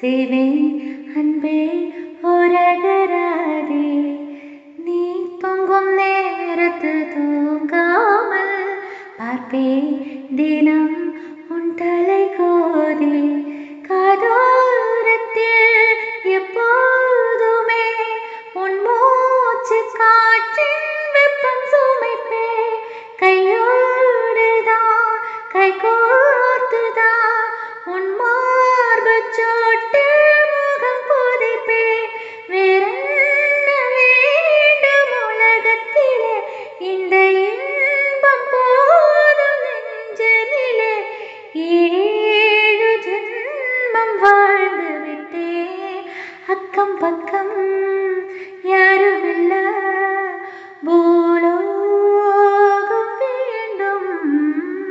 செய்வேன் அன்பே ஓரகராதே. நீ தூங்கும் நேரத்து தூங்காமல் பார்ப்பேன் தினம் உன் தலை கோதி.